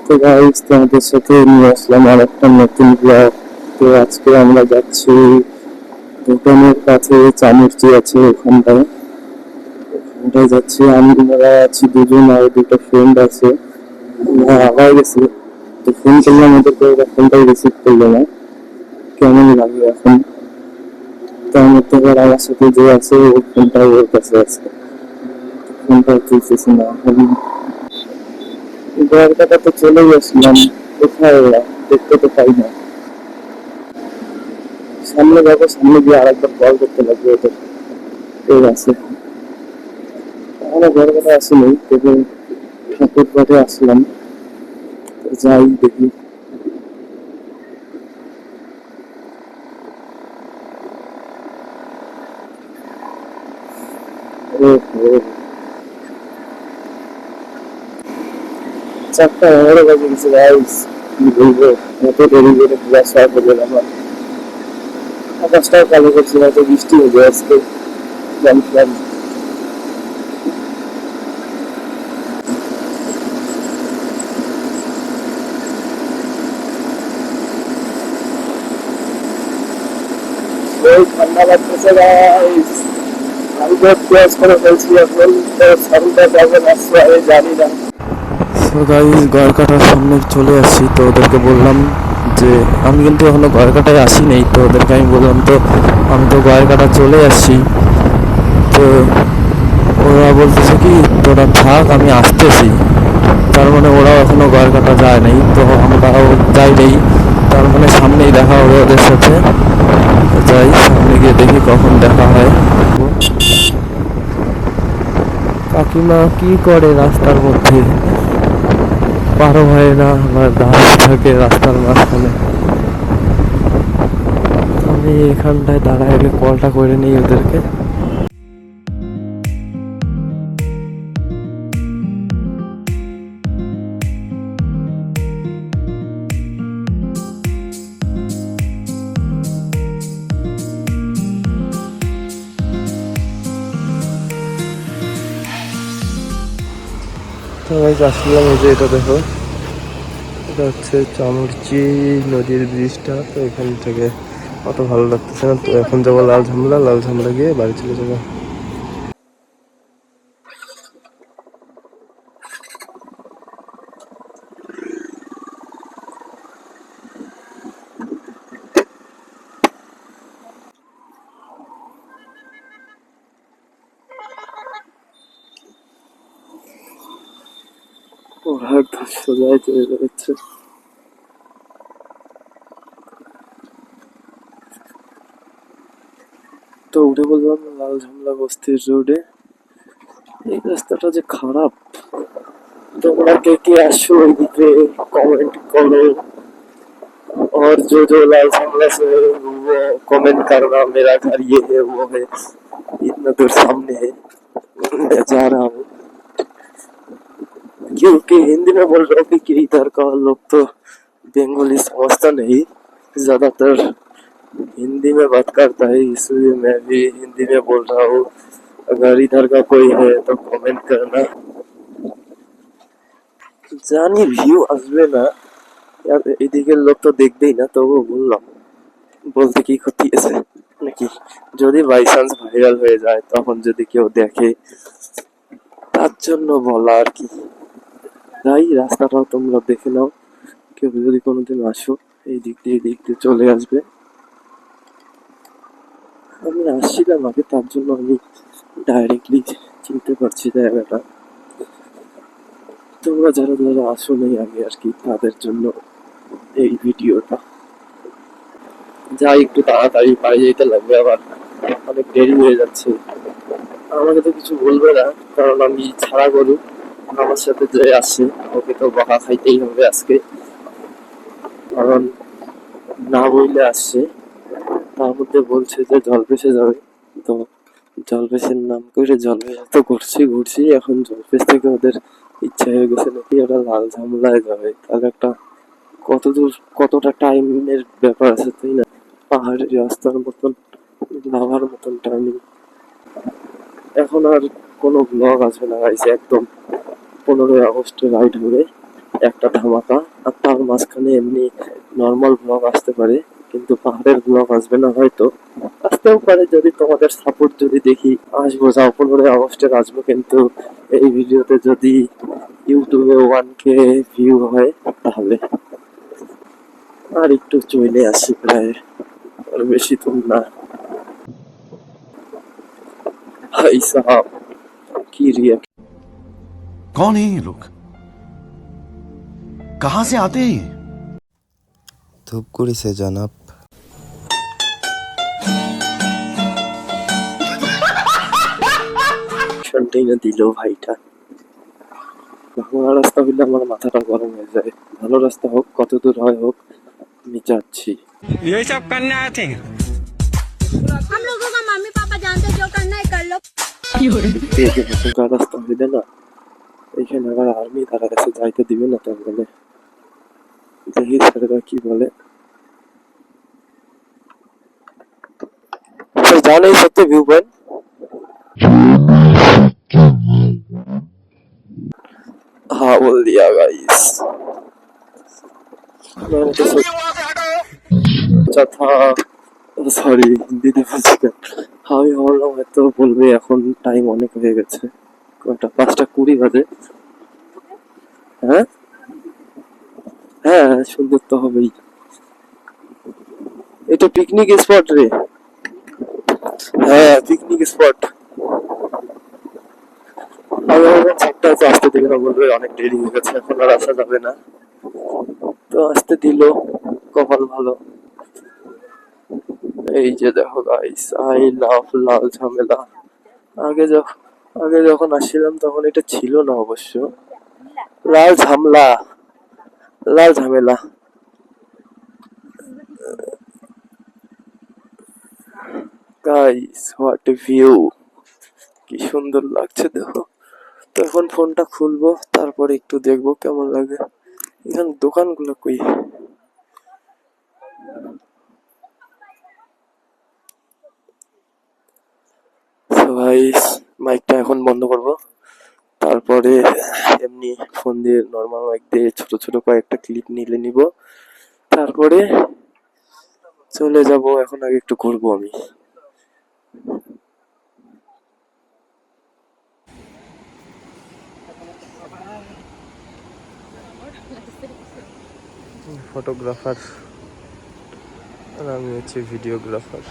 তো গাইস, তোমাদের সাথে নিয়ে আসলাম আর একটা নতুন ব্লগ। তো আজকে আমরা যাচ্ছি ভুটানের কাছে চামুরচি আছে, ওখানটায় যাচ্ছি। আমরা আছি দুজন, আর দুটো ফ্রেন্ড আছে। আবার গেছি, তো ফোন করলাম ওদেরকে, ওরা ফোনটাই রিসিভ করলো না। কেমন লাগে এখন? তার মধ্যে আবার আমার সাথে যে আছে ওর ফোনটাও ওর কাছে আছে, ফোনটা চলতেছে না। এখন দ্বারকাটাতে চলেই আসলাম, কোথায় ওরা দেখতে তো পাই না। সামনে যাবো, সামনে গিয়ে আরেকবার কল করতে লাগবে ওদের, ঠিক আছে? আমার ঘর কথা আসেনি, তবে ঠাকুর ঘাটে আসলাম, যাই দেখি। চারটা 11 বাজে গেছে গাইস, কি বলবো, এত দেরি করে ক্লাস স্টার্ট হয়ে গেল। আকাশটাও কালো করছে, হয়তো বৃষ্টি হবে আজকে, জানতাম। ওই ঠান্ডা লাগতেছে গাইস, আমি তো ক্লাস করে ফেলছি এখন, তো শরীরটা কেমন আসছে আমি জানি না। তো গাইস, গড়কাটার সামনে চলে আসি, তো ওদেরকে বললাম যে আমি কিন্তু এখনো গড়কাটায় আসি নেই। তো ওদেরকে আমি বললাম, তো আমি তো গড়কাটা চলে আসছি। তো ওরা বলতেছে কি, তোরা থাক, আমি আসতেছি। তার মানে ওরাও এখনো গড়কাটা যায় নাই, তো আমরাও যাই নেই। তার মানে সামনেই দেখা হবে ওদের সাথে। যাই, সামনে গিয়ে দেখি কখন দেখা হয়। কাকিমা কি করে রাস্তার মধ্যে, পারো হয় না, আমার দাঁড়িয়ে থাকে রাস্তার মাঝখানে। আমি এখানটায় দাঁড়ায় কলটা করে নিই ওদেরকে। তো আসলাম, এই যে এটা দেখো, এটা হচ্ছে চামুরচি নদীর ব্রিজটা। তো এখান থেকে অত ভালো লাগতেছে না, তো এখন যাবো লাল ঝামলা, লাল ঝামলা গিয়ে বাড়ি চলে যাবো। ওরা একদম সোজাই চলে যাচ্ছে। তো উঠে বললাম লাল ঝামলা বস্তির রোডে। এই রাস্তাটা যে খারাপ, তোমরা কে কে আসো এদিকে কমেন্ট করো। और जो लाल झंडा से वो कमेंट करना, मेरा घर ये है वो है, इतना दूर सामने है, मैं जा रहा हूँ। क्योंकि हिंदी में बोल रहा हूँ कि इधर का लोग तो बंगाली समझता नहीं, ज्यादातर हिंदी में बात करता है, इसलिए मैं भी हिंदी में बोल रहा हूँ। अगर इधर का कोई है तो कमेंट करना। জানি ভিউ আসবে না, এদিকের লোক তো দেখবেই না, তবুও বললাম, বলতে কি ক্ষতি আছে নাকি? যদি বাই চান্স ভাইরাল হয়ে যায়, তখন যদি কেউ দেখে, তার জন্য বলা আর কি। তাই রাস্তাটাও তোমরা দেখে নাও, কেউ যদি কোনোদিন আসো এই দিক দিয়ে চলে আসবে। আমি আসছিলাম আগে, তার জন্য আমি ডাইরেক্টলি চিনতে পারছি জায়গাটা। তোমরা যারা যারা আসো নেই আগে আর কি, তাদের জন্য এই ভিডিওটা। যাই, একটু তাড়াতাড়ি বাড়ি যেতে লাগবে, আবার অনেক দেরি হয়ে যাচ্ছে। আমাকে তো কিছু বলবে না, কারণ আমি ছাড়া গরু, আমার সাথে যে আসছে ওকে তো বকা খাইতেই হবে আজকে, কারণ না বইলে আসছে। তার মধ্যে বলছে যে জলপেশে যাবে। তো জলপেশের নাম করে জলপেশে তো ঘুরছি, এখন জলপেশ থেকে ওদের ইচ্ছা হয়ে গেছে নাকি ওরা লাল ঝামলায় যাবে। তাহলে একটা কতদূর, কতটা টাইমের ব্যাপার আছে, তাই না? পাহাড়ের রাস্তার মতন, লাভার মতন টার্নিং। এখন আর কোনো ব্লগ আসবে না গাইস, একদম 15ই আগস্টে রাইড হবে একটা ধামাকা। আর তার মাঝখানে এমনি নর্মাল ব্লগ আসতে পারে, কিন্তু পাহাড়ের ব্লগ আসবে না হয়তো, আসতেও পারে যদি তোমাদের সাপোর্ট যদি দেখি আসবো। যাও 15ই আগস্টের আসবো, কিন্তু এই ভিডিওতে যদি ইউটিউবে 1K ভিউ হয় তাহলে। আর একটু চলে আসি, প্রায় আর বেশি দূর না। ভাই সাহাব কি রিয়াক্ট! कौन है ये लोग? कहां से आते हैं ये? ধূপগুড়ি সে জনাব। রিয়াকশনটাই না দিল ভাইটা। ভাঙা রাস্তা হইলে আমার মাথাটা গরম হয়ে যায়। ভালো রাস্তা হোক, কত দূর হয় হোক, আমি যাচ্ছি। यही सब करने आए थे। हम लोगों का मम्मी पापा जानते जो करना है कर लो। ভাঙা রাস্তা হইলে না, এখানে আবার আর্মি তারা কাছে যাইতে দিবে না, তার বলে দেখি স্যারেরা কি বলে। জানেই সত্যি ভিউ পয়েন্ট। हाँ बोल दिया गाइस। मैंने तो सोचा था, সরি হিন্দিতে বলছি কেন। আমি ভাবলাম হয়তো বলবে এখন টাইম অনেক হয়ে গেছে, কয়টা 5টা 20 বাজে। হ্যাঁ হ্যাঁ, সুন্দর তো হবেই। এটা পিকনিক স্পট রে। হ্যাঁ পিকনিক স্পট। আমি ভাবলাম চারটা আছে, আসতে দেবে না, বলবে অনেক দেরি হয়ে গেছে এখন আর আসা যাবে না। তো আসতে দিল, কপাল ভালো। এই যে দেখো গাইস, আই লাভ লাল ঝামেলা। আগে যখন আগে যখন আসছিলাম তখন এটা ছিল না অবশ্য। লাল ঝামলা, লাল ঝামেলা। গাইস হোয়াট এ ভিউ, কি সুন্দর লাগছে দেখো। তো এখন ফোনটা খুলবো, তারপরে একটু দেখবো কেমন লাগে। এখানে দোকানগুলো কই? গাইস মাইকটা এখন বন্ধ করব, তারপরে এমনি ফোন দিয়ে নর্মাল মাইক দিয়ে ছোট ছোট কয়েকটা ক্লিপ নিব, তারপরে চলে যাব। এখন আগে একটু ঘুরবো আমি। ফটোগ্রাফার আর আমি হচ্ছে ভিডিওগ্রাফার।